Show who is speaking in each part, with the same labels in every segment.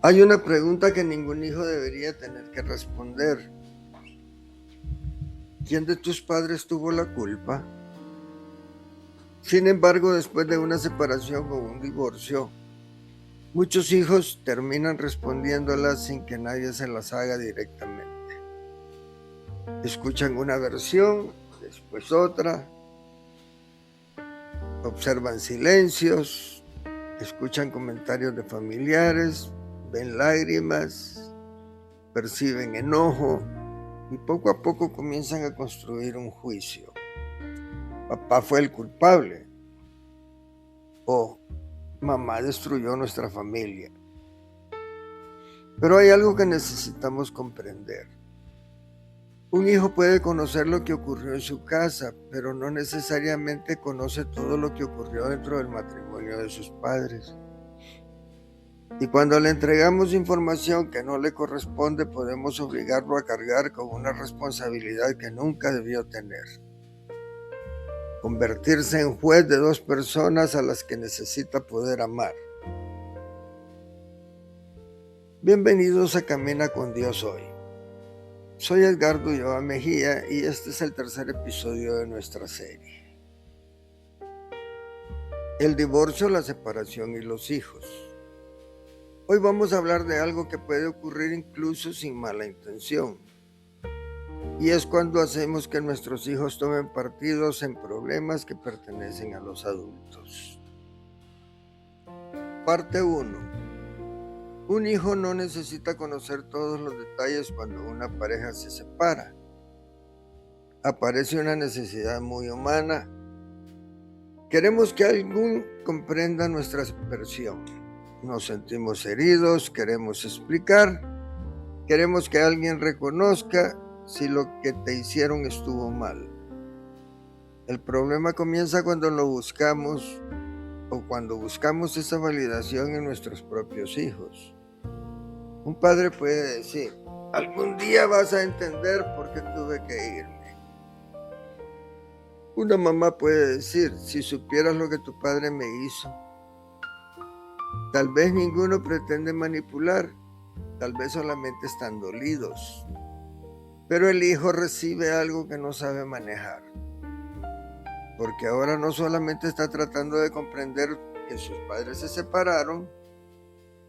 Speaker 1: Hay una pregunta que ningún hijo debería tener que responder. ¿Quién de tus padres tuvo la culpa? Sin embargo, después de una separación o un divorcio, muchos hijos terminan respondiéndola sin que nadie se las haga directamente. Escuchan una versión, después otra, observan silencios, escuchan comentarios de familiares, ven lágrimas, perciben enojo y poco a poco comienzan a construir un juicio. Papá fue el culpable o mamá destruyó nuestra familia. Pero hay algo que necesitamos comprender. Un hijo puede conocer lo que ocurrió en su casa, pero no necesariamente conoce todo lo que ocurrió dentro del matrimonio de sus padres. Y cuando le entregamos información que no le corresponde, podemos obligarlo a cargar con una responsabilidad que nunca debió tener. Convertirse en juez de dos personas a las que necesita poder amar. Bienvenidos a Camina con Dios hoy. Soy Edgardo Ulloa Mejía y este es el tercer episodio de nuestra serie. El divorcio, la separación y los hijos. Hoy vamos a hablar de algo que puede ocurrir incluso sin mala intención. Y es cuando hacemos que nuestros hijos tomen partidos en problemas que pertenecen a los adultos. Parte 1. Un hijo no necesita conocer todos los detalles cuando una pareja se separa. Aparece una necesidad muy humana. Queremos que alguien comprenda nuestra versión. Nos sentimos heridos, queremos explicar, queremos que alguien reconozca si lo que te hicieron estuvo mal. El problema comienza cuando lo buscamos o cuando buscamos esa validación en nuestros propios hijos. Un padre puede decir, algún día vas a entender por qué tuve que irme. Una mamá puede decir, si supieras lo que tu padre me hizo. Tal vez ninguno pretende manipular, tal vez solamente están dolidos. Pero el hijo recibe algo que no sabe manejar. Porque ahora no solamente está tratando de comprender que sus padres se separaron,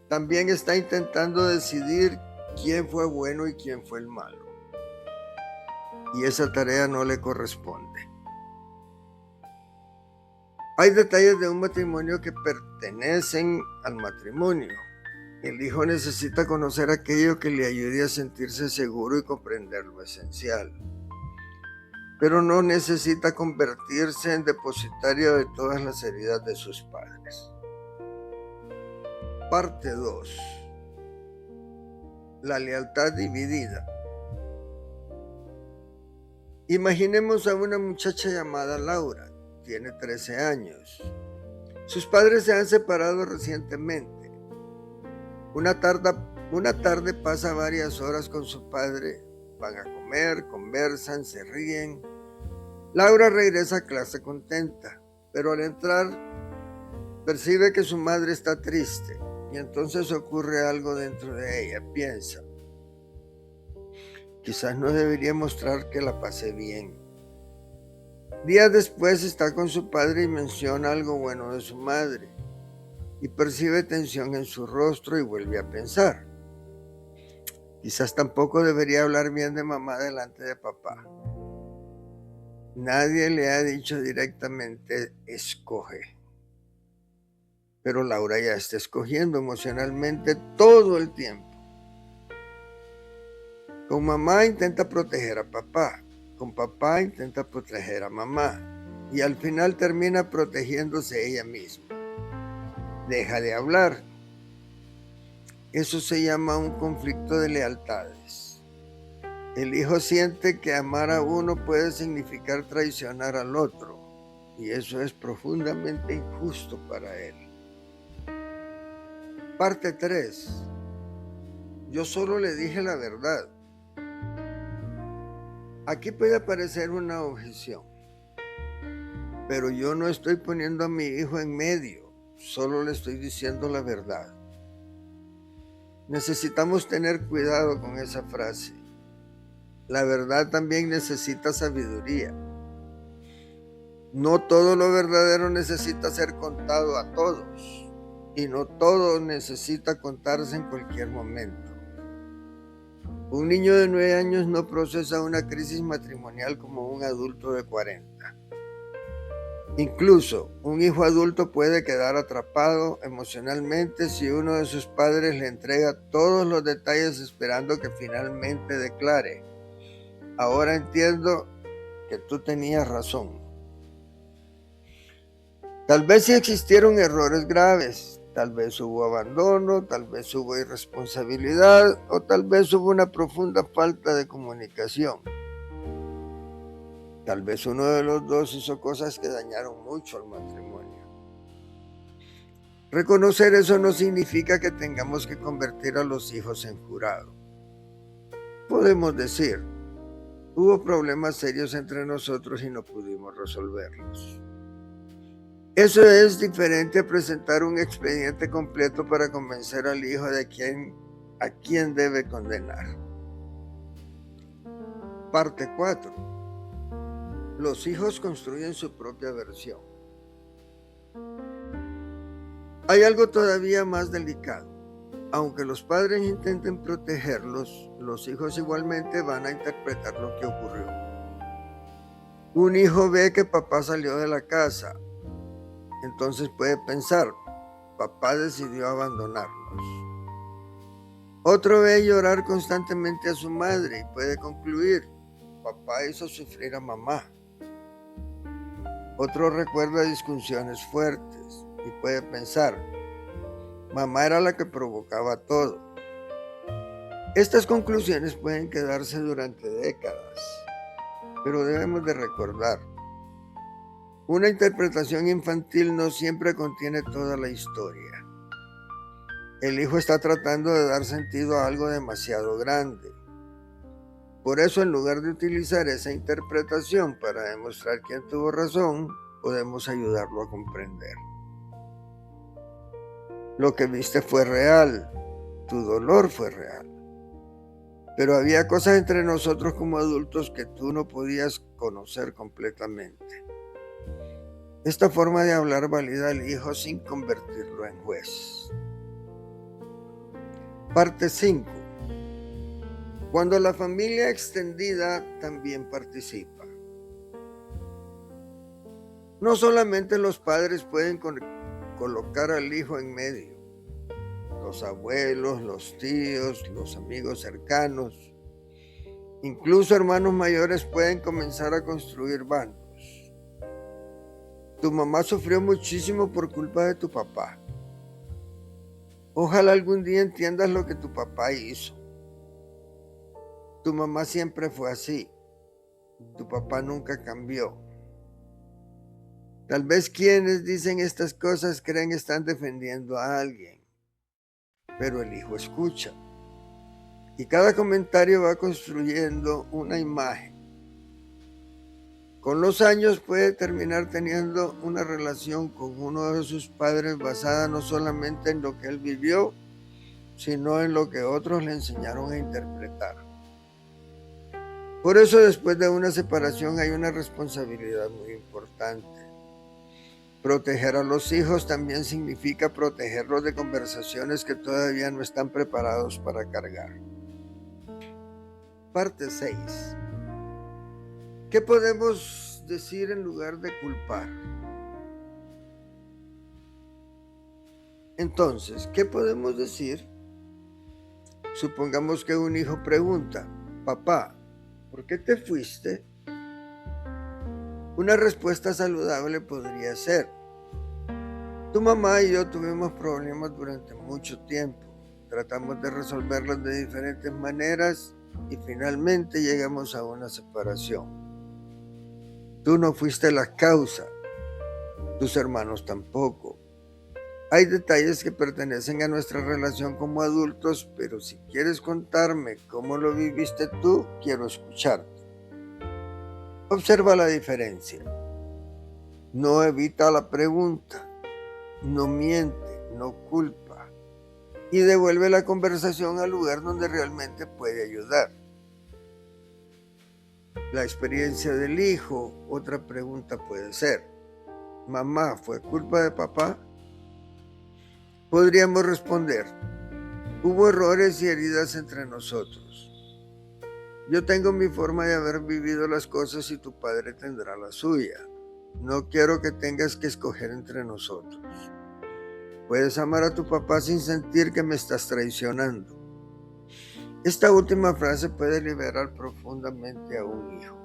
Speaker 1: también está intentando decidir quién fue bueno y quién fue el malo. Y esa tarea no le corresponde. Hay detalles de un matrimonio que pertenecen al matrimonio. El hijo necesita conocer aquello que le ayude a sentirse seguro y comprender lo esencial. Pero no necesita convertirse en depositario de todas las heridas de sus padres. Parte 2. La lealtad dividida. Imaginemos a una muchacha llamada Laura. Tiene 13 años. Sus padres se han separado recientemente. Una tarde pasa varias horas con su padre. Van a comer, conversan, se ríen. Laura regresa a clase contenta, pero al entrar percibe que su madre está triste. Y entonces ocurre algo dentro de ella. Piensa, quizás no debería mostrar que la pasé bien. Días después está con su padre y menciona algo bueno de su madre. Y percibe tensión en su rostro y vuelve a pensar. Quizás tampoco debería hablar bien de mamá delante de papá. Nadie le ha dicho directamente, escoge. Pero Laura ya está escogiendo emocionalmente todo el tiempo. Con mamá intenta proteger a papá, con papá intenta proteger a mamá y al final termina protegiéndose ella misma. Deja de hablar. Eso se llama un conflicto de lealtades. El hijo siente que amar a uno puede significar traicionar al otro y eso es profundamente injusto para él. Parte 3. Yo solo le dije la verdad. Aquí puede aparecer una objeción. Pero yo no estoy poniendo a mi hijo en medio, solo le estoy diciendo la verdad. Necesitamos tener cuidado con esa frase. La verdad también necesita sabiduría. No todo lo verdadero necesita ser contado a todos, y no todo necesita contarse en cualquier momento. Un niño de 9 años no procesa una crisis matrimonial como un adulto de 40. Incluso un hijo adulto puede quedar atrapado emocionalmente si uno de sus padres le entrega todos los detalles esperando que finalmente declare: ahora entiendo que tú tenías razón. Tal vez sí existieron errores graves, tal vez hubo abandono, tal vez hubo irresponsabilidad o tal vez hubo una profunda falta de comunicación. Tal vez uno de los dos hizo cosas que dañaron mucho al matrimonio. Reconocer eso no significa que tengamos que convertir a los hijos en jurado. Podemos decir: hubo problemas serios entre nosotros y no pudimos resolverlos. Eso es diferente a presentar un expediente completo para convencer al hijo de a quién debe condenar. Parte 4. Los hijos construyen su propia versión. Hay algo todavía más delicado. Aunque los padres intenten protegerlos, los hijos igualmente van a interpretar lo que ocurrió. Un hijo ve que papá salió de la casa, entonces puede pensar: papá decidió abandonarnos. Otro ve llorar constantemente a su madre y puede concluir: papá hizo sufrir a mamá. Otro recuerda discusiones fuertes y puede pensar: mamá era la que provocaba todo. Estas conclusiones pueden quedarse durante décadas, pero debemos de recordar: una interpretación infantil no siempre contiene toda la historia. El hijo está tratando de dar sentido a algo demasiado grande. Por eso, en lugar de utilizar esa interpretación para demostrar quién tuvo razón, podemos ayudarlo a comprender. Lo que viste fue real, tu dolor fue real. Pero había cosas entre nosotros como adultos que tú no podías conocer completamente. Esta forma de hablar valida al hijo sin convertirlo en juez. Parte 5. Cuando la familia extendida también participa. No solamente los padres pueden colocar al hijo en medio. Los abuelos, los tíos, los amigos cercanos, incluso hermanos mayores pueden comenzar a construir bandos. Tu mamá sufrió muchísimo por culpa de tu papá. Ojalá algún día entiendas lo que tu papá hizo. Tu mamá siempre fue así. Tu papá nunca cambió. Tal vez quienes dicen estas cosas creen que están defendiendo a alguien, pero el hijo escucha. Y cada comentario va construyendo una imagen. Con los años puede terminar teniendo una relación con uno de sus padres basada no solamente en lo que él vivió, sino en lo que otros le enseñaron a interpretar. Por eso, después de una separación hay una responsabilidad muy importante. Proteger a los hijos también significa protegerlos de conversaciones que todavía no están preparados para cargar. Parte 6. ¿Qué podemos decir en lugar de culpar? Entonces, ¿qué podemos decir? Supongamos que un hijo pregunta: papá, ¿por qué te fuiste? Una respuesta saludable podría ser: tu mamá y yo tuvimos problemas durante mucho tiempo. Tratamos de resolverlos de diferentes maneras y finalmente llegamos a una separación. Tú no fuiste la causa, tus hermanos tampoco. Hay detalles que pertenecen a nuestra relación como adultos, pero si quieres contarme cómo lo viviste tú, quiero escucharte. Observa la diferencia. No evita la pregunta, no miente, no culpa. y devuelve la conversación al lugar donde realmente puede ayudar. La experiencia del hijo, otra pregunta puede ser: ¿mamá, fue culpa de papá? Podríamos responder: hubo errores y heridas entre nosotros. Yo tengo mi forma de haber vivido las cosas y tu padre tendrá la suya. No quiero que tengas que escoger entre nosotros. Puedes amar a tu papá sin sentir que me estás traicionando. Esta última frase puede liberar profundamente a un hijo.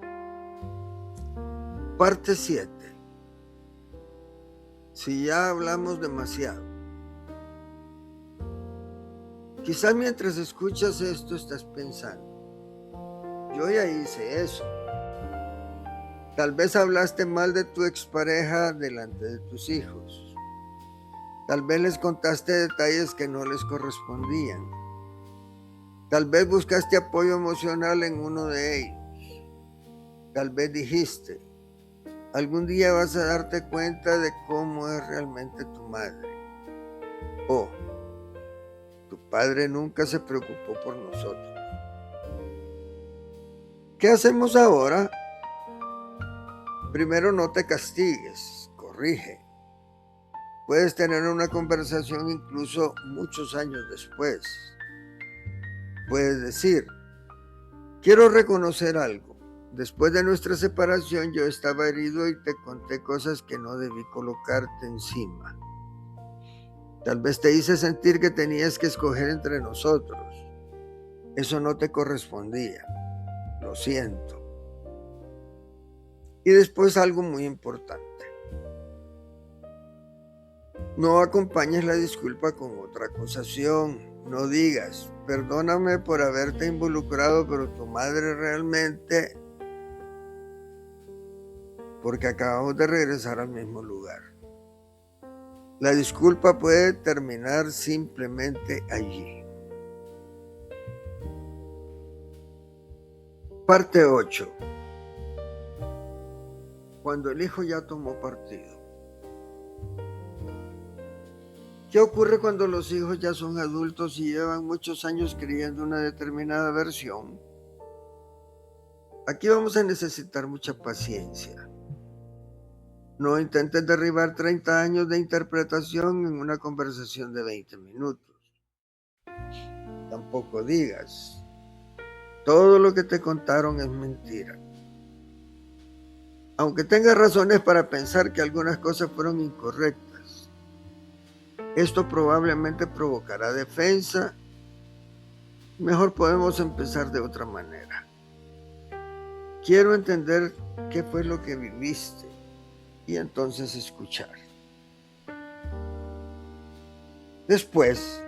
Speaker 1: Parte 7. Si ya hablamos demasiado. Quizás mientras escuchas esto estás pensando: yo ya hice eso. Tal vez hablaste mal de tu expareja delante de tus hijos. Tal vez les contaste detalles que no les correspondían. Tal vez buscaste apoyo emocional en uno de ellos. Tal vez dijiste: algún día vas a darte cuenta de cómo es realmente tu madre. O: tu padre nunca se preocupó por nosotros. ¿Qué hacemos ahora? Primero, no te castigues, corrige. Puedes tener una conversación incluso muchos años después. Puedes decir: quiero reconocer algo. Después de nuestra separación yo estaba herido y te conté cosas que no debí colocarte encima. Tal vez te hice sentir que tenías que escoger entre nosotros. Eso no te correspondía. Lo siento. Y después algo muy importante. No acompañes la disculpa con otra acusación. No digas: perdóname por haberte involucrado, pero tu madre realmente... porque acabamos de regresar al mismo lugar. La disculpa puede terminar simplemente allí. Parte 8. Cuando el hijo ya tomó partido. ¿Qué ocurre cuando los hijos ya son adultos y llevan muchos años creyendo una determinada versión? Aquí vamos a necesitar mucha paciencia. No intentes derribar 30 años de interpretación en una conversación de 20 minutos. Tampoco digas: todo lo que te contaron es mentira. Aunque tengas razones para pensar que algunas cosas fueron incorrectas, esto probablemente provocará defensa. Mejor podemos empezar de otra manera. Quiero entender qué fue lo que viviste y entonces escuchar. Después,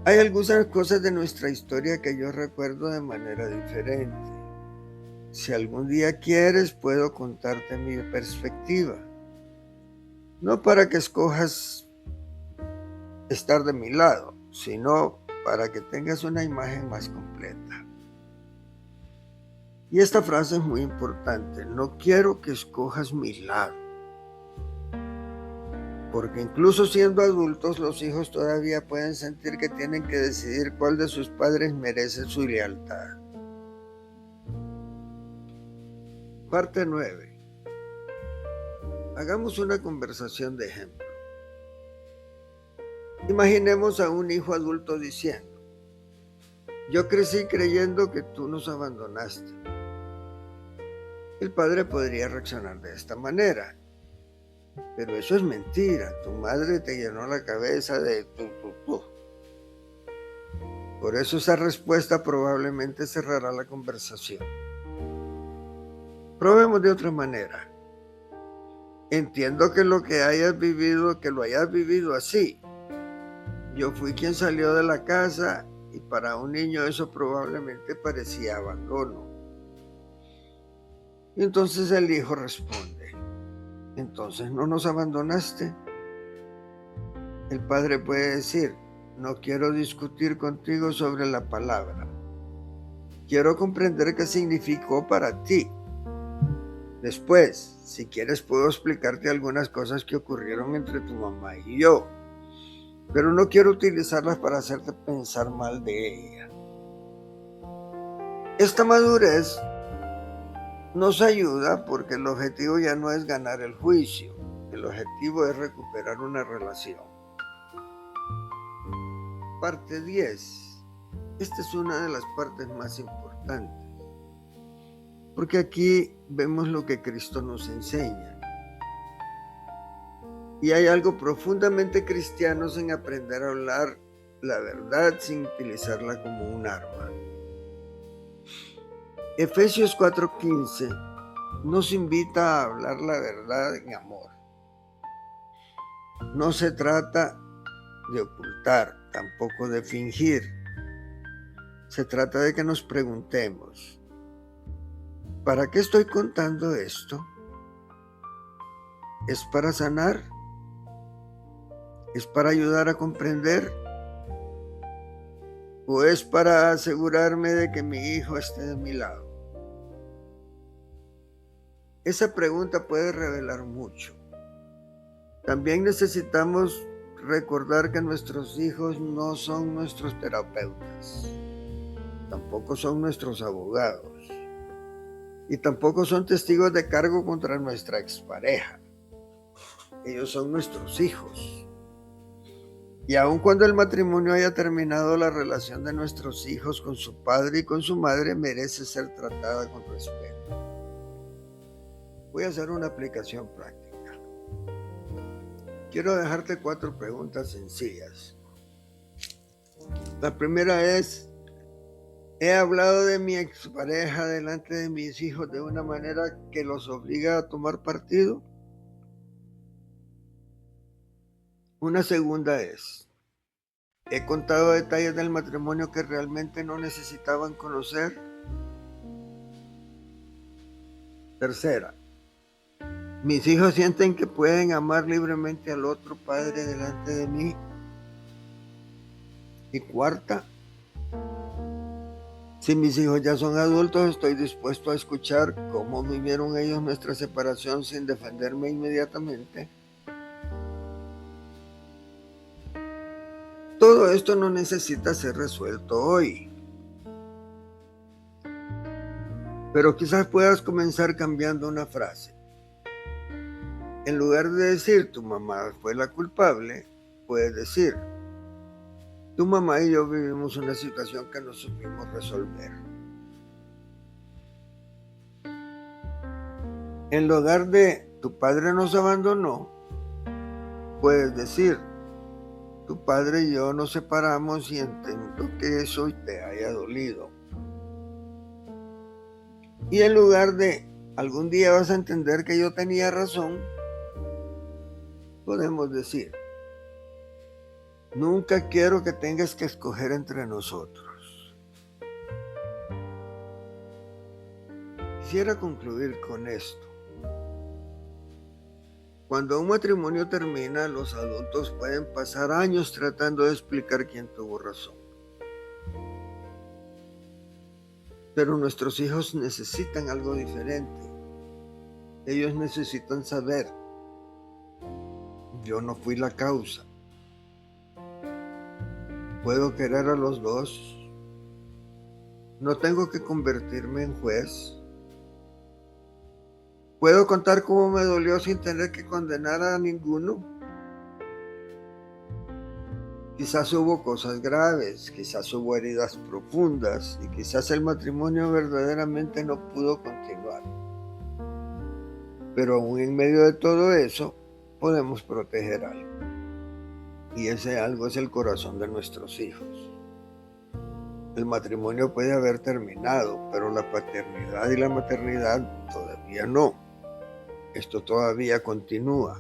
Speaker 1: hay algunas cosas de nuestra historia que yo recuerdo de manera diferente. Si algún día quieres, puedo contarte mi perspectiva. No para que escojas estar de mi lado, sino para que tengas una imagen más completa. Y esta frase es muy importante: no quiero que escojas mi lado. Porque incluso siendo adultos, los hijos todavía pueden sentir que tienen que decidir cuál de sus padres merece su lealtad. Parte 9. Hagamos una conversación de ejemplo. Imaginemos a un hijo adulto diciendo: yo crecí creyendo que tú nos abandonaste. El padre podría reaccionar de esta manera: pero eso es mentira, tu madre te llenó la cabeza de tu. Por eso esa respuesta probablemente cerrará la conversación. Probemos de otra manera. Entiendo que lo hayas vivido así. Yo fui quien salió de la casa y para un niño eso probablemente parecía abandono. Y entonces el hijo responde: entonces no nos abandonaste. El padre puede decir: no quiero discutir contigo sobre la palabra. Quiero comprender qué significó para ti. Después, si quieres, puedo explicarte algunas cosas que ocurrieron entre tu mamá y yo. pero no quiero utilizarlas para hacerte pensar mal de ella. Esta madurez nos ayuda porque el objetivo ya no es ganar el juicio, el objetivo es recuperar una relación. Parte 10. Esta es una de las partes más importantes, porque aquí vemos lo que Cristo nos enseña. Y hay algo profundamente cristiano en aprender a hablar la verdad sin utilizarla como un arma. Efesios 4:15 nos invita a hablar la verdad en amor. No se trata de ocultar, tampoco de fingir. Se trata de que nos preguntemos, ¿para qué estoy contando esto? ¿Es para sanar? ¿Es para ayudar a comprender? ¿O es para asegurarme de que mi hijo esté de mi lado? Esa pregunta puede revelar mucho. También necesitamos recordar que nuestros hijos no son nuestros terapeutas, tampoco son nuestros abogados y tampoco son testigos de cargo contra nuestra expareja. Ellos son nuestros hijos. Y aun cuando el matrimonio haya terminado, la relación de nuestros hijos con su padre y con su madre merece ser tratada con respeto. Voy a hacer una aplicación práctica. Quiero dejarte 4 preguntas sencillas. La primera es, ¿he hablado de mi expareja delante de mis hijos de una manera que los obliga a tomar partido? Una segunda es, ¿he contado detalles del matrimonio que realmente no necesitaban conocer? Tercera, ¿mis hijos sienten que pueden amar libremente al otro padre delante de mí? Y cuarta, si mis hijos ya son adultos, estoy dispuesto a escuchar cómo vivieron ellos nuestra separación sin defenderme inmediatamente. Todo esto no necesita ser resuelto hoy, pero quizás puedas comenzar cambiando una frase. En lugar de decir tu mamá fue la culpable, puedes decir tu mamá y yo vivimos una situación que no supimos resolver. En lugar de tu padre nos abandonó, puedes decir tu padre y yo nos separamos y entiendo que eso te haya dolido. Y en lugar de algún día vas a entender que yo tenía razón, podemos decir, nunca quiero que tengas que escoger entre nosotros. Quisiera concluir con esto. Cuando un matrimonio termina, los adultos pueden pasar años tratando de explicar quién tuvo razón. Pero nuestros hijos necesitan algo diferente. Ellos necesitan saber, yo no fui la causa. Puedo querer a los dos. No tengo que convertirme en juez. ¿Puedo contar cómo me dolió sin tener que condenar a ninguno? Quizás hubo cosas graves, quizás hubo heridas profundas y quizás el matrimonio verdaderamente no pudo continuar. Pero aún en medio de todo eso, podemos proteger algo. Y ese algo es el corazón de nuestros hijos. El matrimonio puede haber terminado, pero la paternidad y la maternidad todavía no. Esto todavía continúa.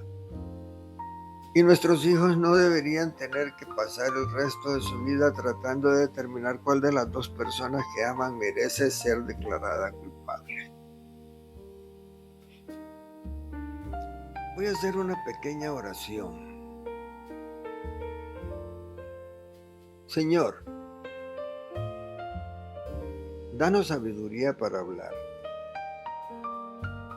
Speaker 1: Y nuestros hijos no deberían tener que pasar el resto de su vida tratando de determinar cuál de las dos personas que aman merece ser declarada culpable. Voy a hacer una pequeña oración. Señor, danos sabiduría para hablar.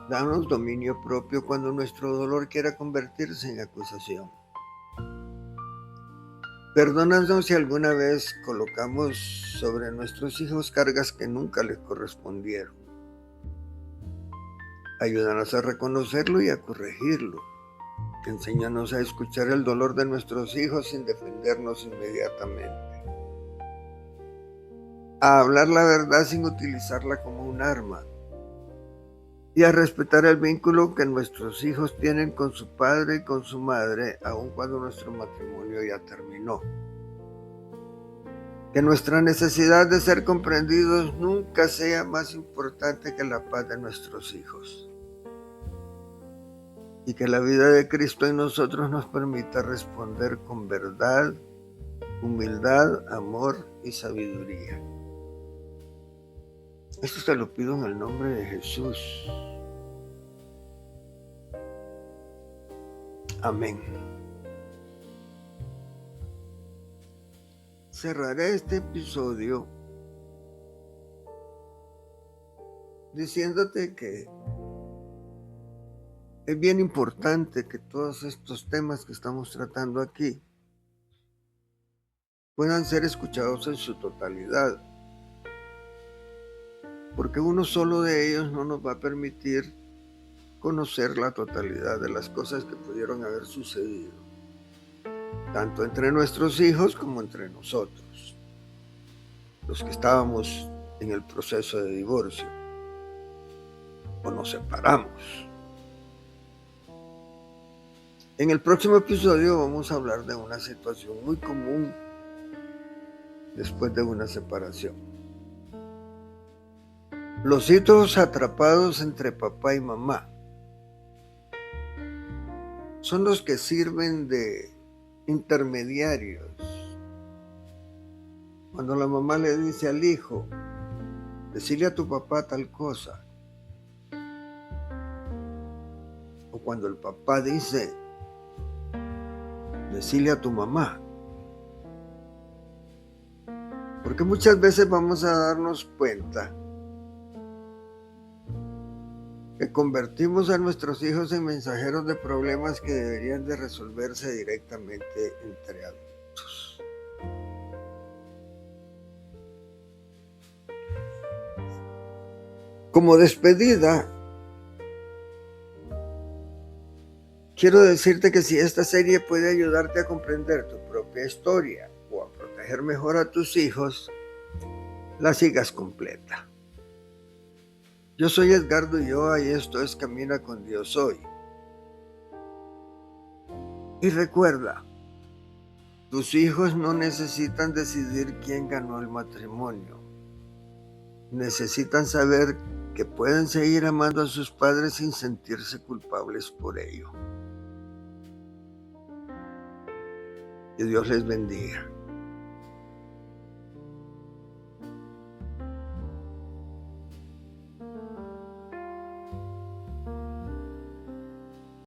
Speaker 1: Danos dominio propio cuando nuestro dolor quiera convertirse en acusación. Perdónanos si alguna vez colocamos sobre nuestros hijos cargas que nunca les correspondieron. Ayúdanos a reconocerlo y a corregirlo. Enséñanos a escuchar el dolor de nuestros hijos sin defendernos inmediatamente. A hablar la verdad sin utilizarla como un arma. Y a respetar el vínculo que nuestros hijos tienen con su padre y con su madre, aun cuando nuestro matrimonio ya terminó. Que nuestra necesidad de ser comprendidos nunca sea más importante que la paz de nuestros hijos. Y que la vida de Cristo en nosotros nos permita responder con verdad, humildad, amor y sabiduría. Esto te lo pido en el nombre de Jesús. Amén. Cerraré este episodio diciéndote que es bien importante que todos estos temas que estamos tratando aquí puedan ser escuchados en su totalidad, porque uno solo de ellos no nos va a permitir conocer la totalidad de las cosas que pudieron haber sucedido, tanto entre nuestros hijos como entre nosotros, los que estábamos en el proceso de divorcio o nos separamos. En el próximo episodio vamos a hablar de una situación muy común después de una separación. Los hijos atrapados entre papá y mamá son los que sirven de intermediarios. Cuando la mamá le dice al hijo, decirle a tu papá tal cosa, o cuando el papá dice, decirle a tu mamá. Porque muchas veces vamos a darnos cuenta que convertimos a nuestros hijos en mensajeros de problemas que deberían de resolverse directamente entre adultos. Como despedida, quiero decirte que si esta serie puede ayudarte a comprender tu propia historia o a proteger mejor a tus hijos, la sigas completa. Yo soy Edgardo Ulloa y esto es Camina con Dios Hoy. Y recuerda, tus hijos no necesitan decidir quién ganó el matrimonio. Necesitan saber que pueden seguir amando a sus padres sin sentirse culpables por ello. Que Dios les bendiga.